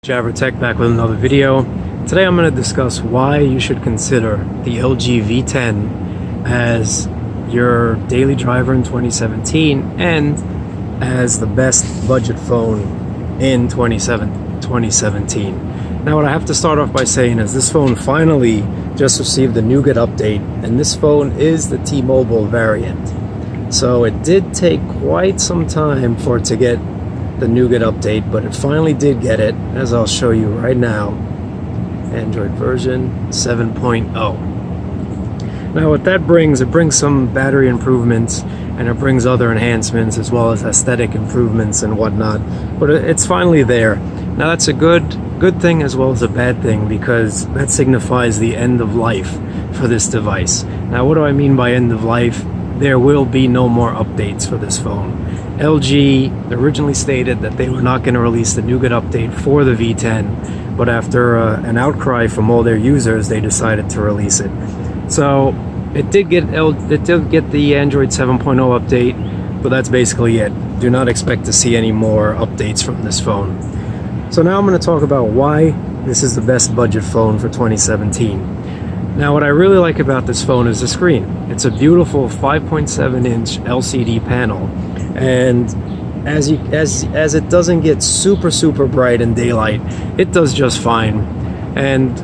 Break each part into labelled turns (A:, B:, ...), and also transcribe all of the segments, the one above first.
A: Jabber Tech back with another video. Today I'm going to discuss why you should consider the LG V10 as your daily driver in 2017 and as the best budget phone in 2017. Now what I have to start off by saying is this phone finally just received the nougat update, and this phone is the T-Mobile variant. So it did take quite some time for it to get the nougat update, but it finally did get it, as I'll show you right now. Android version 7.0. Now what that brings, it brings some battery improvements and it brings other enhancements as well as aesthetic improvements and whatnot, but it's finally there. Now that's a good thing as well as a bad thing, because that signifies the end of life for this device. Now what do I mean by end of life? There will be no more updates for this phone. LG originally stated that they were not going to release the nougat update for the V10, but after an outcry from all their users, they decided to release it. So it did get the Android 7.0 update, but that's basically it. Do not expect to see any more updates from this phone. So now I'm going to talk about why this is the best budget phone for 2017. Now what I really like about this phone is the screen. It's a beautiful 5.7-inch LCD panel, and as it doesn't get super bright in daylight, it does just fine, and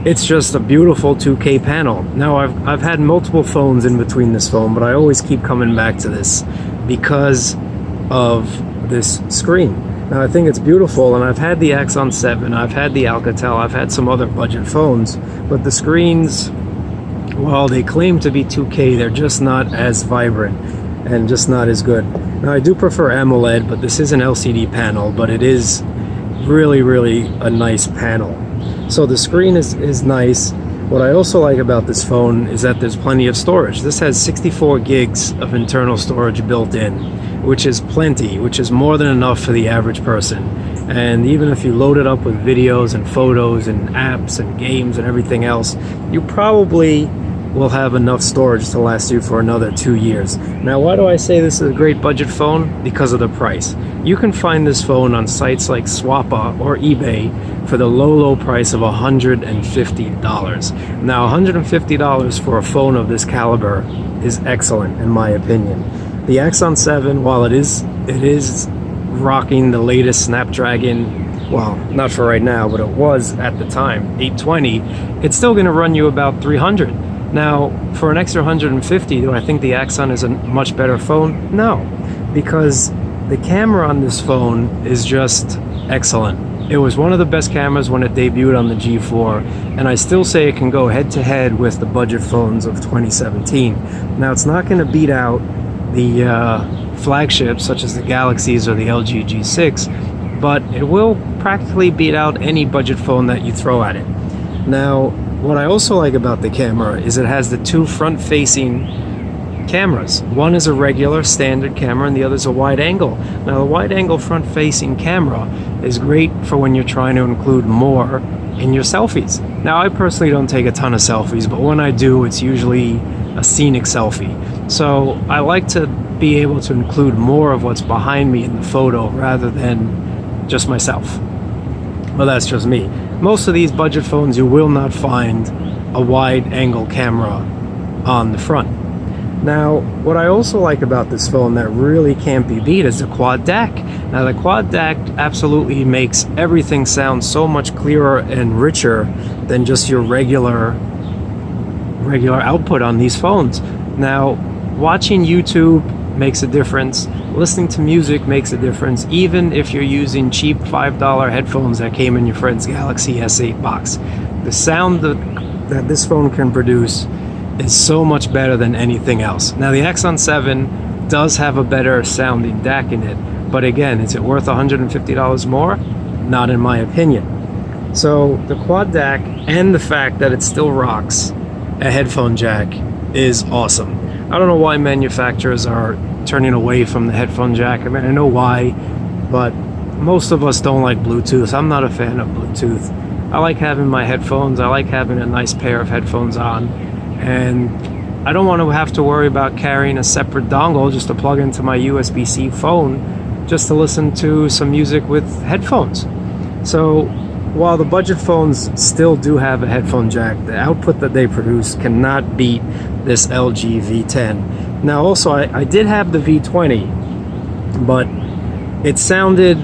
A: it's just a beautiful 2K panel. Now I've had multiple phones in between this phone, but I always keep coming back to this because of this screen. Now I think it's beautiful, and I've had the Axon 7, I've had the Alcatel, I've had some other budget phones, but the screens, while they claim to be 2K, they're just not as vibrant and just not as good. Now I do prefer AMOLED, but this is an LCD panel, but it is really a nice panel. So the screen is nice. What I also like about this phone is that there's plenty of storage. This has 64 gigs of internal storage built in, which is plenty, which is more than enough for the average person. And even if you load it up with videos and photos and apps and games and everything else, you probably will have enough storage to last you for another 2 years. Now why do I say this is a great budget phone? Because of the price. You can find this phone on sites like Swappa or eBay for the low price of $150. Now $150 for a phone of this caliber is excellent in my opinion. The Axon 7, while it is rocking the latest Snapdragon, well, not for right now, but it was at the time 820, it's still going to run you about 300. Now, for an extra 150, do I think the Axon is a much better phone? No, because the camera on this phone is just excellent. It was one of the best cameras when it debuted on the G4, and I still say it can go head-to-head with the budget phones of 2017. Now, it's not going to beat out the flagships such as the Galaxies or the LG G6, but it will practically beat out any budget phone that you throw at it. Now, what I also like about the camera is it has the two front-facing cameras. One is a regular standard camera and the other is a wide angle. Now the wide angle front-facing camera is great for when you're trying to include more in your selfies. Now I personally don't take a ton of selfies, but when I do, it's usually a scenic selfie. So I like to be able to include more of what's behind me in the photo rather than just myself. Well, that's just me. Most of these budget phones, you will not find a wide angle camera on the front. Now, what I also like about this phone that really can't be beat is the quad DAC. Now, the quad DAC absolutely makes everything sound so much clearer and richer than just your regular output on these phones. Now, watching YouTube makes a difference. Listening to music makes a difference, even if you're using cheap $5 headphones that came in your friend's Galaxy S8 box. The sound that this phone can produce is so much better than anything else. Now the Axon 7 does have a better sounding DAC in it, but again, is it worth $150 more? Not in my opinion. So the quad DAC and the fact that it still rocks a headphone jack is awesome. I don't know why manufacturers are turning away from the headphone jack. I mean, I know why, but most of us don't like Bluetooth. I'm not a fan of Bluetooth. I like having my headphones. I like having a nice pair of headphones on, and I don't want to have to worry about carrying a separate dongle just to plug into my USB-C phone just to listen to some music with headphones. So while the budget phones still do have a headphone jack, the output that they produce cannot beat this LG V10. Now also I did have the V20, but it sounded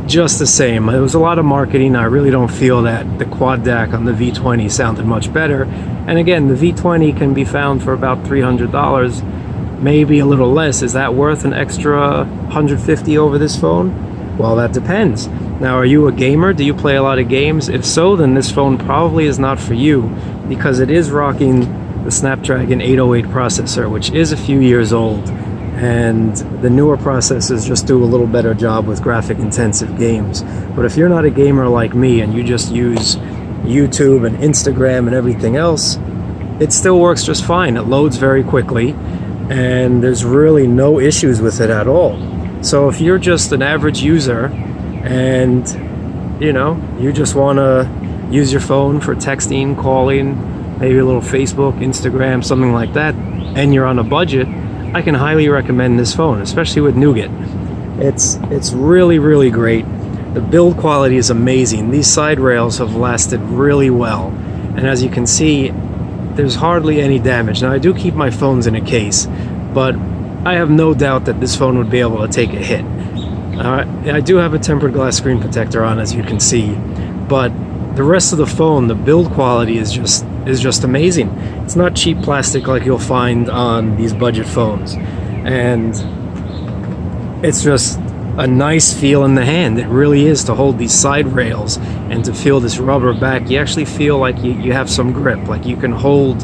A: just the same. There was a lot of marketing. I really don't feel that the quad DAC on the V20 sounded much better. And again, the V20 can be found for about $300, maybe a little less. Is that worth an extra $150 over this phone? Well, that depends. Now, are you a gamer? Do you play a lot of games? If so, then this phone probably is not for you, because it is rocking the Snapdragon 808 processor, which is a few years old, and the newer processors just do a little better job with graphic intensive games. But if you're not a gamer like me and you just use YouTube and Instagram and everything else, it still works just fine. It loads very quickly and there's really no issues with it at all. So if you're just an average user and you just want to use your phone for texting, calling, maybe a little Facebook, Instagram, something like that, and you're on a budget, I can highly recommend this phone, especially with nougat. It's really, really great. The build quality is amazing. These side rails have lasted really well, and as you can see, there's hardly any damage. Now, I do keep my phones in a case, but I have no doubt that this phone would be able to take a hit. I do have a tempered glass screen protector on, as you can see, but the rest of the phone, the build quality is just amazing. It's not cheap plastic like you'll find on these budget phones, and it's just a nice feel in the hand. It really is, to hold these side rails and to feel this rubber back. You actually feel like you have some grip, like you can hold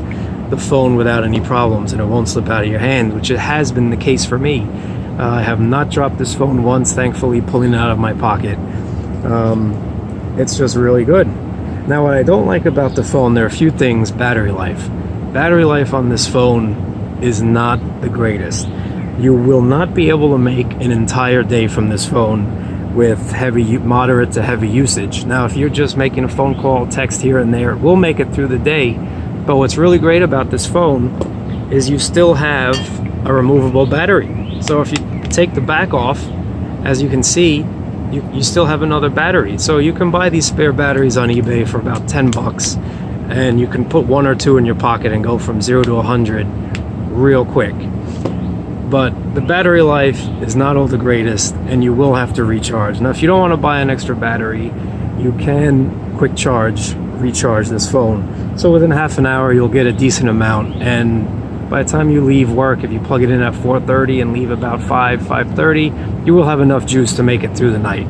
A: the phone without any problems and it won't slip out of your hand, which it has been the case for me. I have not dropped this phone once, thankfully, pulling it out of my pocket. It's just really good. Now, what I don't like about the phone, there are a few things. Battery life. Battery life on this phone is not the greatest. You will not be able to make an entire day from this phone with moderate to heavy usage. Now, if you're just making a phone call, text here and there, we'll make it through the day. But what's really great about this phone is you still have a removable battery. So if you take the back off, as you can see, you still have another battery. So you can buy these spare batteries on eBay for about 10 bucks, and you can put one or two in your pocket and go from 0 to 100 real quick. But the battery life is not all the greatest, and you will have to recharge. Now, if you don't want to buy an extra battery, you can quick charge, recharge this phone. So within half an hour, you'll get a decent amount, and by the time you leave work, if you plug it in at 4:30 and leave about 5:30, you will have enough juice to make it through the night.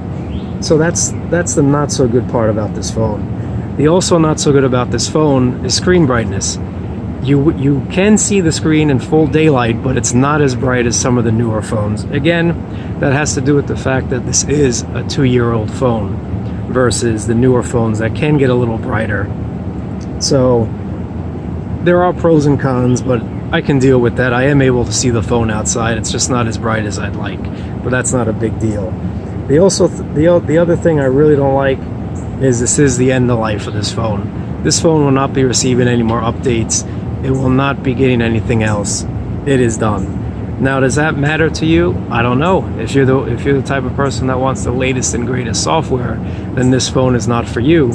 A: So that's the not so good part about this phone. The also not so good about this phone is screen brightness. You can see the screen in full daylight, but it's not as bright as some of the newer phones. Again, that has to do with the fact that this is a 2-year-old phone versus the newer phones that can get a little brighter. So there are pros and cons, but I can deal with that. I am able to see the phone outside. It's just not as bright as I'd like, but that's not a big deal. The other thing I really don't like is this is the end of life of this phone. This phone will not be receiving any more updates. It will not be getting anything else. It is done. Now, does that matter to you? I don't know. If you're the type of person that wants the latest and greatest software, then this phone is not for you.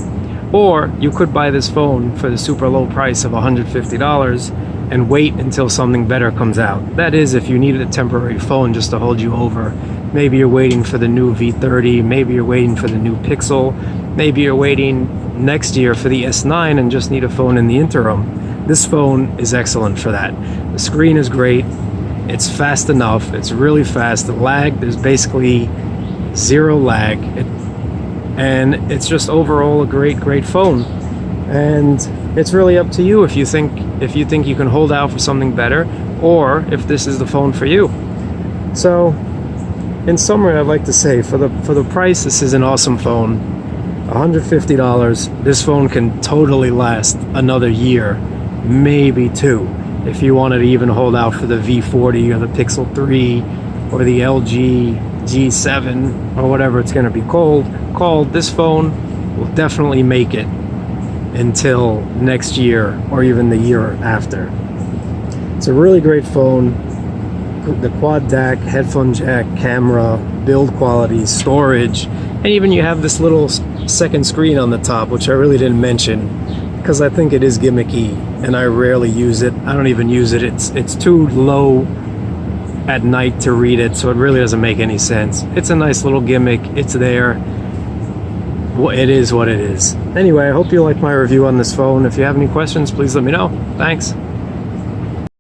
A: Or you could buy this phone for the super low price of $150 and wait until something better comes out. That is, if you needed a temporary phone just to hold you over. Maybe you're waiting for the new V30, maybe you're waiting for the new Pixel, maybe you're waiting next year for the S9 and just need a phone in the interim. This phone is excellent for that. The screen is great, it's fast enough, it's really fast. The lag, there's basically zero lag, and it's just overall a great phone. And it's really up to you if you think you can hold out for something better, or if this is the phone for you. So in summary, I'd like to say for the price, this is an awesome phone. $150, this phone can totally last another year, maybe 2, if you wanted to even hold out for the V40 or the Pixel 3 or the LG G7 or whatever it's going to be called. This phone will definitely make it until next year or even the year after. It's a really great phone. The quad DAC, headphone jack, camera, build quality, storage, And even you have this little second screen on the top, which I really didn't mention because I think it is gimmicky and I rarely use it. I don't even use it. It's too low at night to read it, so it really doesn't make any sense. It's a nice little gimmick. It's there. Well, it is what it is. Anyway, I hope you like my review on this phone. If you have any questions, please let me know. Thanks.